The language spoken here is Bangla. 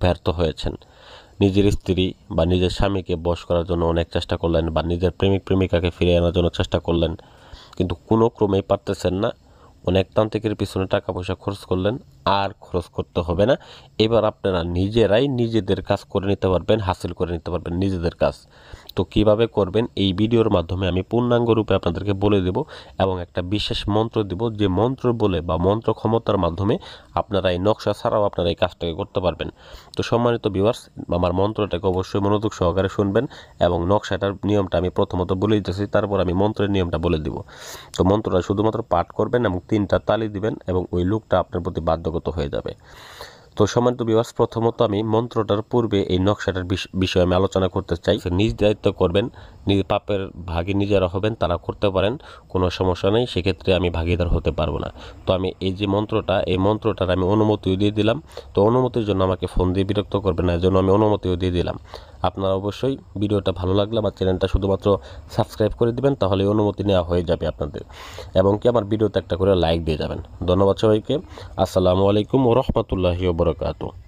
ব্যর্থ হয়েছেন। নিজের স্ত্রী বা নিজের স্বামীকে বশ করার জন্য অনেক চেষ্টা করলেন, বা নিজের প্রেমিক প্রেমিকাকে ফিরিয়ে আনার জন্য চেষ্টা করলেন, কিন্তু কোনো ক্রমেই পারতেছেন না। অনেক তান্ত্রিকের পিছনে টাকা পয়সা খরচ করলেন, আর খরচ করতে হবে না। এবার আপনারা নিজেরাই নিজেদের কাজ করে নিতে পারবেন, হাসিল করে নিতে পারবেন নিজেদের কাজ। তো কিভাবে করবেন এই ভিডিওর মাধ্যমে আমি পূর্ণাঙ্গ রূপে আপনাদেরকে বলে দেব, এবং একটা বিশেষ মন্ত্র দেব, যে মন্ত্র বলে বা মন্ত্র ক্ষমতার মাধ্যমে আপনারা এই নকশা ছাড়াও আপনারা এই কাজটাকে করতে পারবেন। তো সম্মানিত ভিউয়ার্স, আমার মন্ত্রটাকে অবশ্যই মনোযোগ সহকারে শুনবেন, এবং নকশাটার নিয়মটা আমি প্রথমত বলে দিতেছি, তারপর আমি মন্ত্রের নিয়মটা বলে দিব। তো মন্ত্রটা শুধুমাত্র পাঠ করবেন এবং 3টা তালি দিবেন, এবং ওই লোকটা আপনার প্রতি বাধ্যগত হয়ে যাবে। তো সম্মানিত ভিউয়ার্স, প্রথমত আমি মন্ত্রটার পূর্বে এই নকশাটার বিষয়ে আমি আলোচনা করতে চাই। নিজ দায়িত্ব করবেন, নিজ পাপের ভাগী নিজেরা হবেন, তারা করতে পারেন, কোনো সমস্যা নেই। সেক্ষেত্রে আমি ভাগীদার হতে পারবো না। তো আমি এই যে মন্ত্রটা, এই মন্ত্রটার আমি অনুমতিও দিয়ে দিলাম। তো অনুমতির জন্য আমাকে ফোন দিয়ে বিরক্ত করবেন না, এর জন্য আমি অনুমতিও দিয়ে দিলাম। আপনারা অবশ্যই ভিডিওটা ভালো লাগলে আমার চ্যানেলটা শুধুমাত্র সাবস্ক্রাইব করে দিবেন, তাহলে অনুমতি নেওয়া হয়ে যাবে আপনাদের, এবং কি আমার ভিডিওতে একটা করে লাইক দিয়ে যাবেন। ধন্যবাদ সবাইকে। আসসালামু আলাইকুম ওয়া রাহমাতুল্লাহি ওয়া বারাকাতুহু।